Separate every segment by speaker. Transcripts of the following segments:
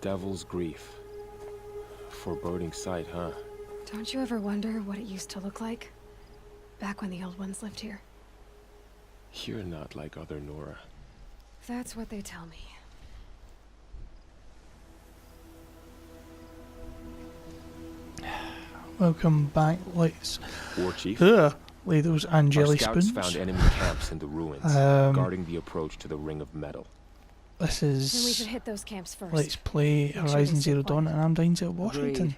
Speaker 1: Devil's Grief. Foreboding sight, huh?
Speaker 2: Don't you ever wonder what it used to look like? Back when the old ones lived here.
Speaker 1: You're not like other Nora.
Speaker 2: That's what they tell me.
Speaker 3: Welcome back. Let's
Speaker 1: War Chief?
Speaker 3: lay those angeli
Speaker 1: Our scouts
Speaker 3: spoons.
Speaker 1: found enemy camps in the ruins, guarding the approach to the Ring of Metal.
Speaker 3: This
Speaker 2: Then we should
Speaker 3: is
Speaker 2: hit those camps first.
Speaker 3: Let's Play
Speaker 2: sure
Speaker 3: Horizon
Speaker 2: they stay
Speaker 3: Zero Dawn,
Speaker 2: quiet.
Speaker 3: and I'm Dines at Washington.
Speaker 4: Agreed.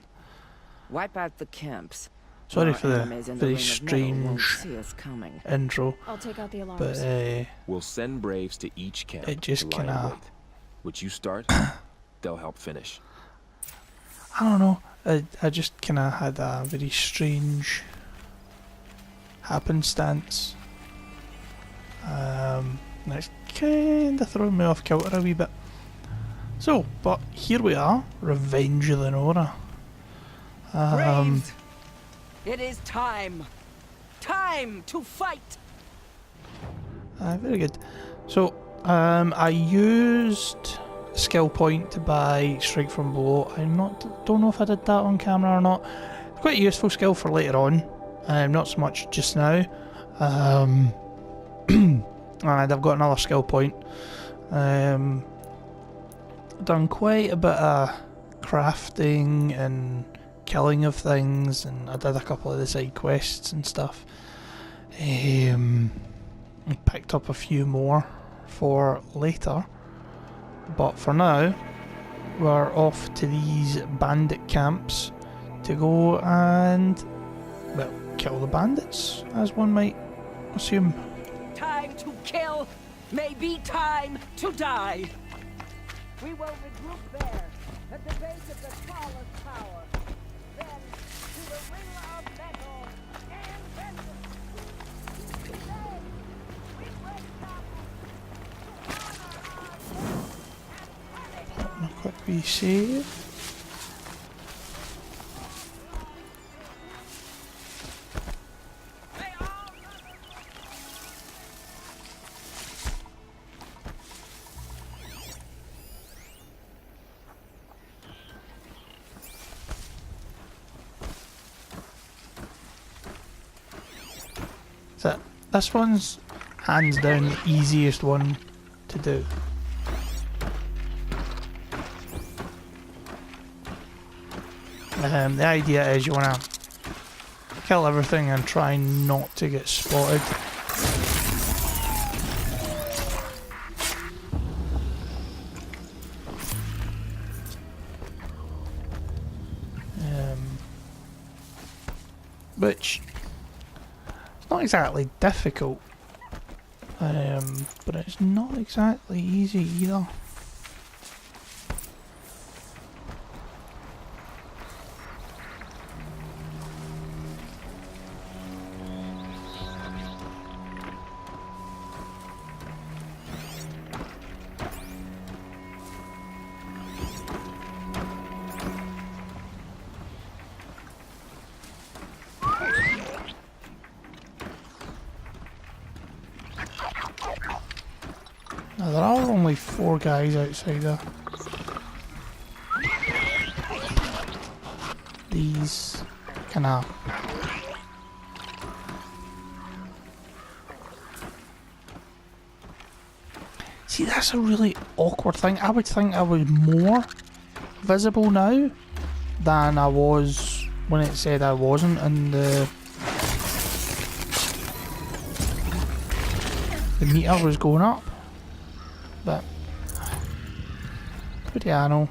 Speaker 4: Wipe out the camps.
Speaker 3: Sorry
Speaker 4: Our
Speaker 3: for the
Speaker 4: enemies in
Speaker 3: very
Speaker 4: Ring of Metal won't
Speaker 3: strange
Speaker 4: see us coming.
Speaker 3: intro,
Speaker 2: I'll take out the alarms.
Speaker 3: but
Speaker 1: We'll send Braves to each camp
Speaker 3: It just
Speaker 1: to lie in
Speaker 3: kinda-
Speaker 1: wait. Which you start, they'll help finish.
Speaker 3: I don't know. I just kind of had a very strange happenstance. That's kind of throwing me off kilter a wee bit. So, but here we are, Revenge of the Nora.
Speaker 4: Braves! It is time! Time to fight!
Speaker 3: Very good. So, I used skill point to buy Strike from Below. Don't know if I did that on camera or not. Quite a useful skill for later on. Not so much just now. And I've got another skill point. Done quite a bit of crafting and killing of things, and I did a couple of the side quests and stuff. I picked up a few more for later, but for now we're off to these bandit camps to go and, well, kill the bandits, as one might assume.
Speaker 4: Time to kill may be time to die! We will regroup there, at the base of the tallest tower. Then, to the Ring of Metal and vengeance! Today, we break down
Speaker 3: A quick wee save. So this one's hands down the easiest one to do. The idea is you want to kill everything and try not to get spotted. Which it's not exactly difficult, but it's not exactly easy either. Now there are only 4 guys outside there. These kinda see, that's a really awkward thing. I would think I was more visible now than I was when it said I wasn't, and the meter was going up. But yeah, I know.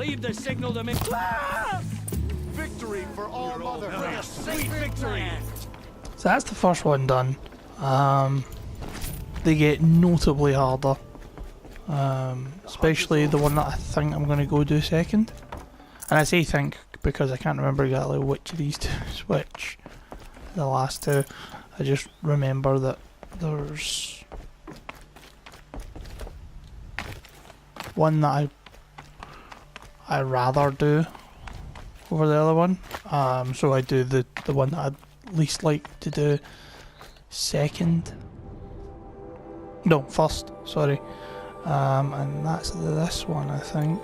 Speaker 5: Leave the signal to me.
Speaker 6: Victory for all mother.
Speaker 5: A sweet victory.
Speaker 3: So that's the first one done. They get notably harder. Especially the one that I think I'm going to go do second. And I say think because I can't remember exactly which of these two switch. The last two. I just remember that there's one that I rather do over the other one. So I do the one that I'd least like to do second. No, first, sorry. And that's this one, I think.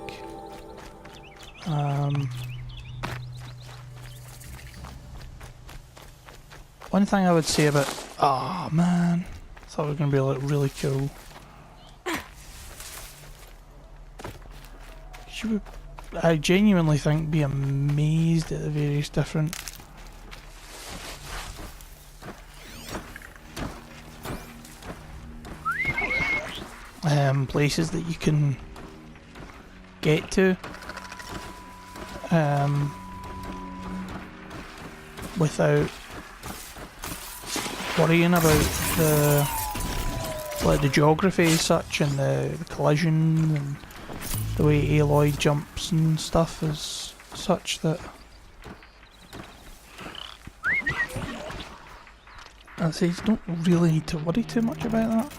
Speaker 3: One thing I would say about... Oh man, I thought it was going to be like really cool. You would, I genuinely think, be amazed at the various different places that you can get to without worrying about the geography as such, and the collision and the way Aloy jumps and stuff is such that I say you don't really need to worry too much about that.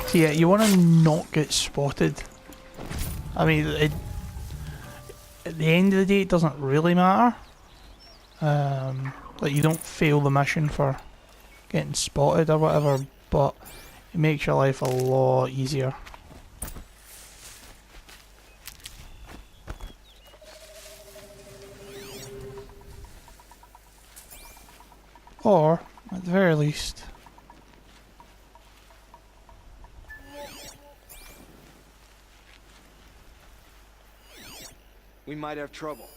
Speaker 3: So yeah, you want to not get spotted. I mean, at the end of the day, it doesn't really matter. Like, you don't fail the mission for getting spotted or whatever, but it makes your life a lot easier. Or, at the very least,
Speaker 6: We might have trouble.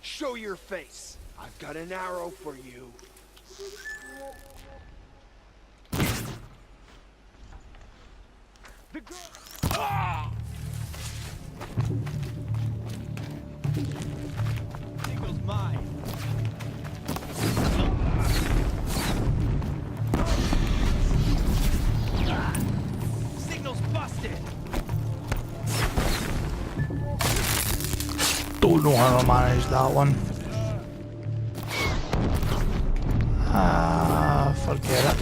Speaker 6: Show your face. I've got an arrow for you. The girl. Ah! Eagle's mine. Signal's busted.
Speaker 3: don't know how to manage that one. Forget it.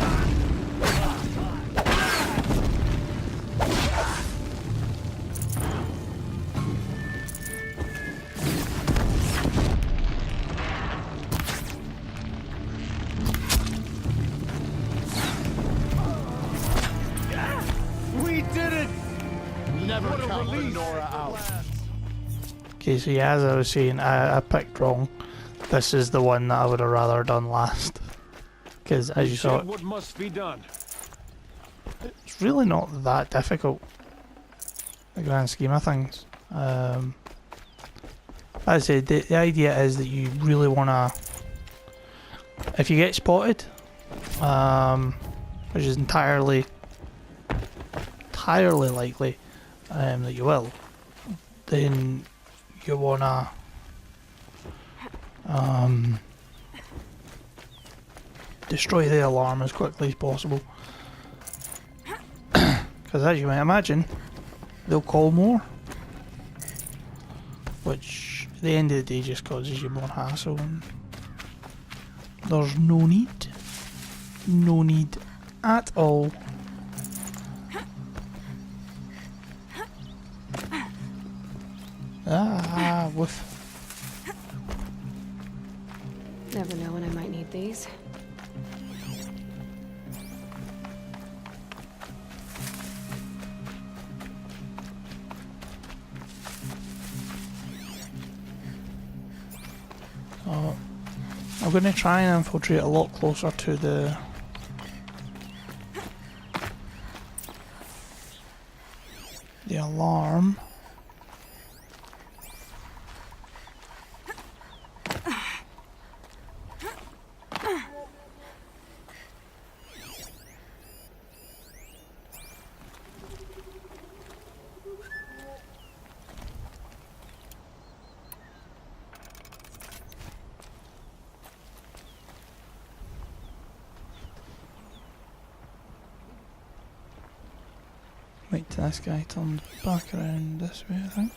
Speaker 6: We did it! Never count Nora out.
Speaker 3: Okay, so yeah, as I was saying, I picked wrong. This is the one that I would have rather done last. Because as you saw,
Speaker 5: What must be done?
Speaker 3: it's really not that difficult. The grand scheme of things. As I said, the idea is that you really want to, if you get spotted, which is entirely likely that you will, then you want to destroy the alarm as quickly as possible. Because as you might imagine, they'll call more, which at the end of the day just causes you more hassle, and there's no need at all. Woof.
Speaker 2: Never know when I might need these.
Speaker 3: So I'm going to try and infiltrate a lot closer to the alarm. Wait till this guy turns back around this way, I think.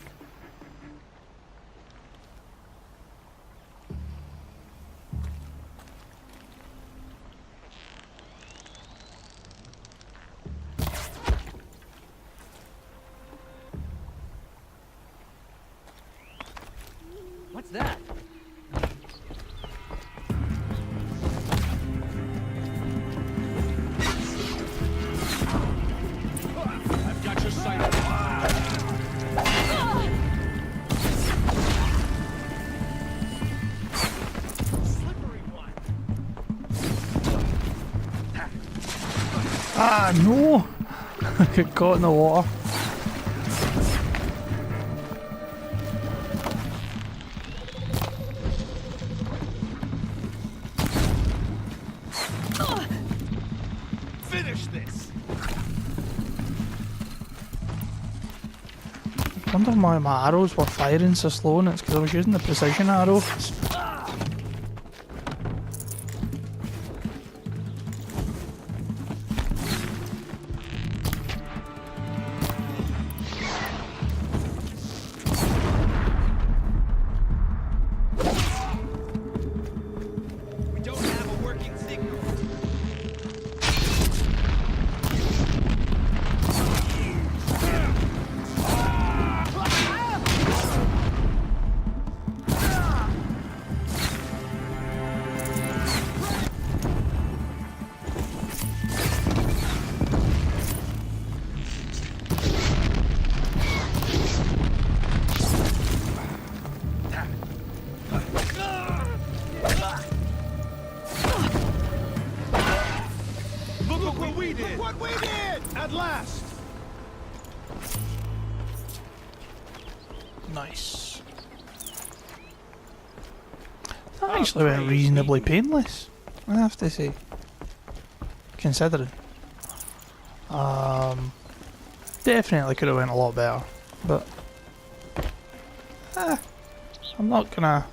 Speaker 4: What's that?
Speaker 5: I've got your sight.
Speaker 6: Slippery one.
Speaker 3: Ah, no! I got caught in the water.
Speaker 6: Finish this.
Speaker 3: I wonder why my arrows were firing so slow, and it's because I was using the precision arrows.
Speaker 6: We don't have a working signal. Look what we did! Look what we did! At last!
Speaker 3: Nice. That actually went reasonably painless, I have to say. Considering. Definitely could have went a lot better, but I'm not gonna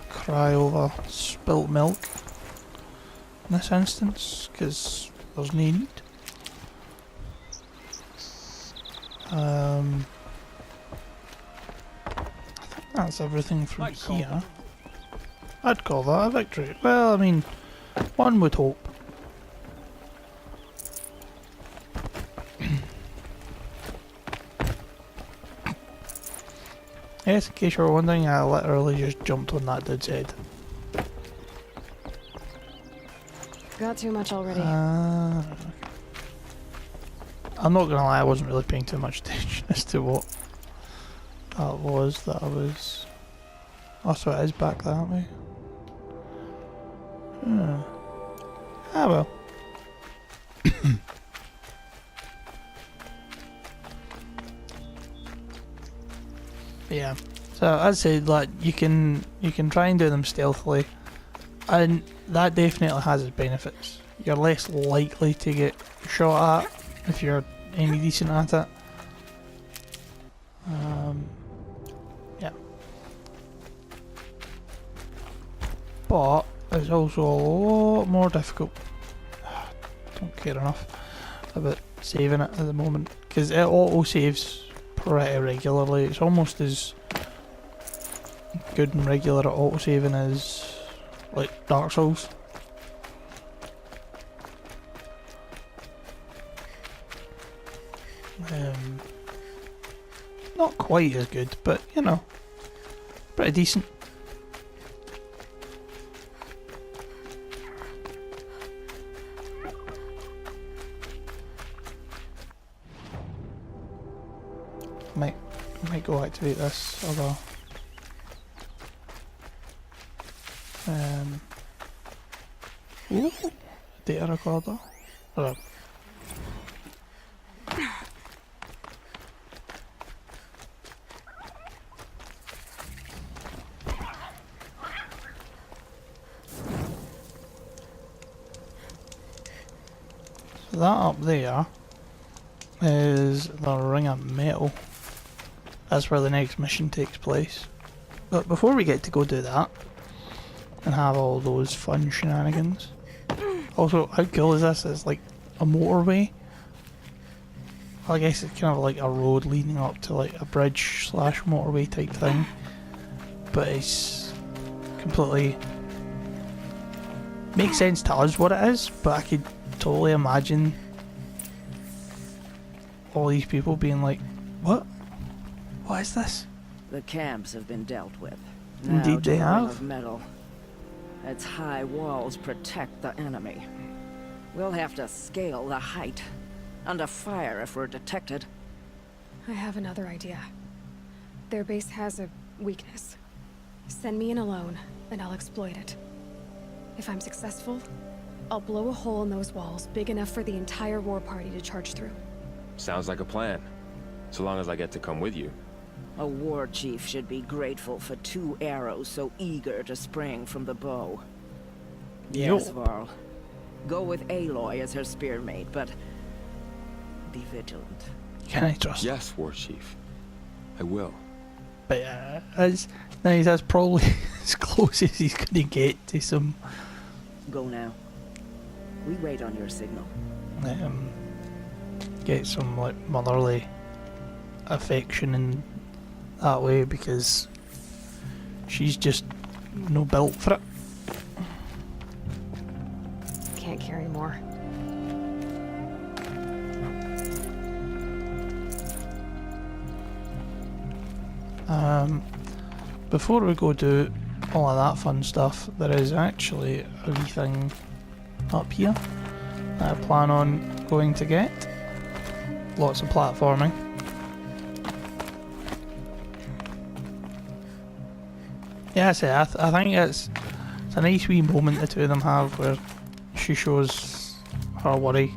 Speaker 3: cry over spilt milk in this instance, because there's no need. I think that's everything from here. I'd call that a victory. Well, I mean, one would hope. Yes, in case you were wondering, I literally just jumped on that dude's head.
Speaker 2: Got too much already.
Speaker 3: Okay. I'm not gonna lie, I wasn't really paying too much attention as to what that was that I was... Oh, so it is back that way. Ah well. Yeah. So as I said, like you can try and do them stealthily, and that definitely has its benefits. You're less likely to get shot at if you're any decent at it. Yeah. But it's also a lot more difficult. Don't care enough about saving it at the moment because it auto saves pretty regularly. It's almost as good and regular at auto saving as like Dark Souls. Not quite as good, but you know, pretty decent. Might go activate this other Ooh, data recorder. Oh. So that up there is the ring of metal. That's where the next mission takes place. But before we get to go do that and have all those fun shenanigans. Also, how cool is this? It's like a motorway. Well, I guess it's kind of like a road leading up to like a bridge slash motorway type thing. But it's completely makes sense to us what it is, but I could totally imagine all these people being like, what? What is this?
Speaker 4: The camps have been dealt with.
Speaker 3: Indeed
Speaker 4: Now to
Speaker 3: they
Speaker 4: the ring
Speaker 3: have.
Speaker 4: of metal. Its high walls protect the enemy. We'll have to scale the height. Under fire if we're detected.
Speaker 2: I have another idea. Their base has a weakness. Send me in alone, and I'll exploit it. If I'm successful, I'll blow a hole in those walls big enough for the entire war party to charge through.
Speaker 1: Sounds like a plan. So long as I get to come with you.
Speaker 4: A war chief should be grateful for 2 arrows so eager to spring from the bow. Yes, Varl. Go with Aloy as her spearmate, but be vigilant.
Speaker 3: Can I trust?
Speaker 1: Yes, War Chief. I will.
Speaker 3: But that's nice. That's probably as close as he's gonna get to some.
Speaker 4: Go now. We wait on your signal.
Speaker 3: Get some like motherly affection in that way because she's just no built for it.
Speaker 2: Can't carry more.
Speaker 3: Before we go do all of that fun stuff, there is actually a wee thing up here that I plan on going to get. Lots of platforming. Yeah, I think it's a nice wee moment the two of them have where she shows her worry,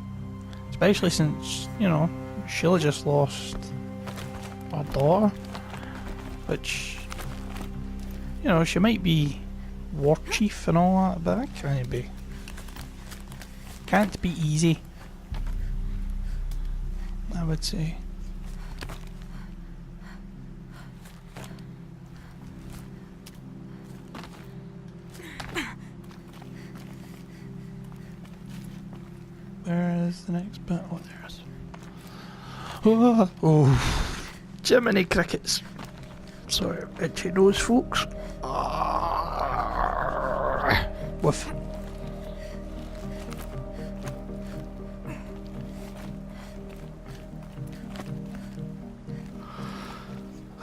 Speaker 3: especially since, you know, Sheila just lost her daughter, which, you know, she might be war chief and all that, but that can't be easy, I would say. Where is the next bit? Oh, there's. Oh, Jiminy crickets. Sorry, itchy nose, folks. Woof.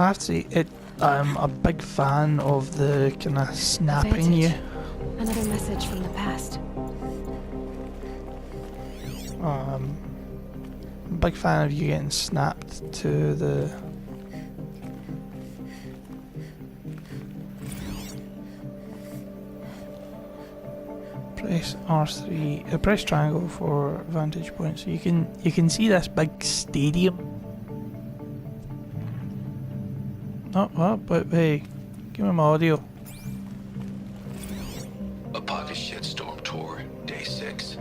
Speaker 3: I have to say, I'm a big fan of the kind of snapping you.
Speaker 2: Another message from the past.
Speaker 3: Big fan of you getting snapped to the press R3, press triangle for vantage point, so you can see this big stadium. Oh, but hey, give me my audio.
Speaker 7: A pocket shitstorm tour, day 6.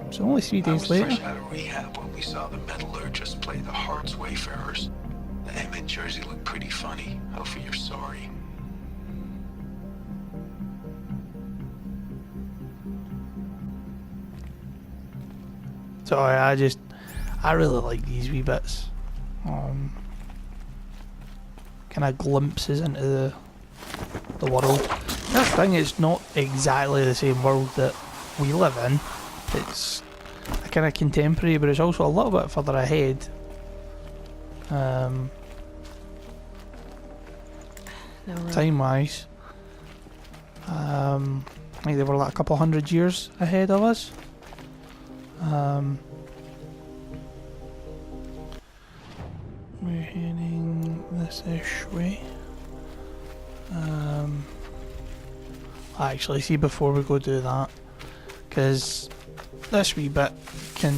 Speaker 3: It's only 3
Speaker 7: I
Speaker 3: days
Speaker 7: was
Speaker 3: later.
Speaker 7: fresh out of rehab when we saw the metallurgists play the Hearts Wayfarers. The M in Jersey looked pretty funny. Hopefully you're sorry.
Speaker 3: Sorry, I really like these wee bits. Kind of glimpses into the world. That thing is not exactly the same world that we live in. It's a kind of contemporary, but it's also a little bit further ahead.
Speaker 2: No room.
Speaker 3: Time-wise. I think they were like a couple hundred years ahead of us. We're heading this-ish way. actually, see, before we go do that, because this wee bit can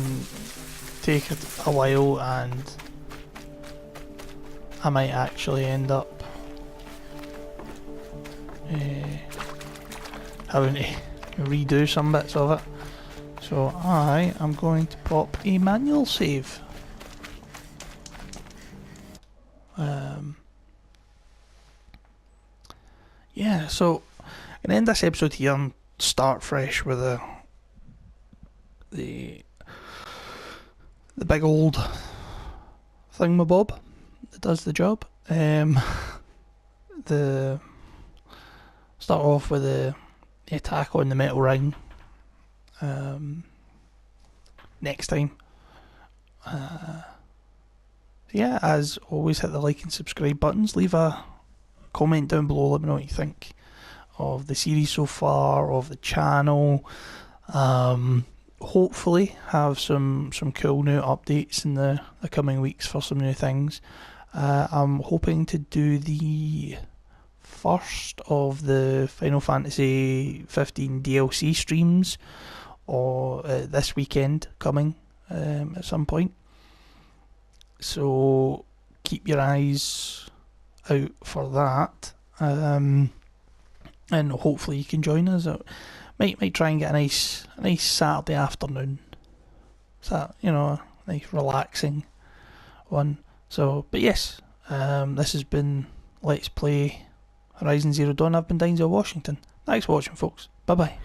Speaker 3: take a while, and I might actually end up having to redo some bits of it. So I am going to pop a manual save. Yeah, so I'm gonna end this episode here and start fresh with the big old thingamabob that does the job. The start off with the attack on the metal ring. Next time. Yeah, as always, hit the like and subscribe buttons. Leave a comment down below. Let me know what you think of the series so far, of the channel. Hopefully have some cool new updates in the coming weeks for some new things. I'm hoping to do the first of the Final Fantasy 15 DLC streams or this weekend coming at some point. So keep your eyes out for that, and hopefully you can join us. Might try and get a nice Saturday afternoon. So, you know, a nice relaxing one. So, but yes, this has been Let's Play Horizon Zero Dawn. I've been Denzel Washington. Thanks for watching, folks. Bye bye.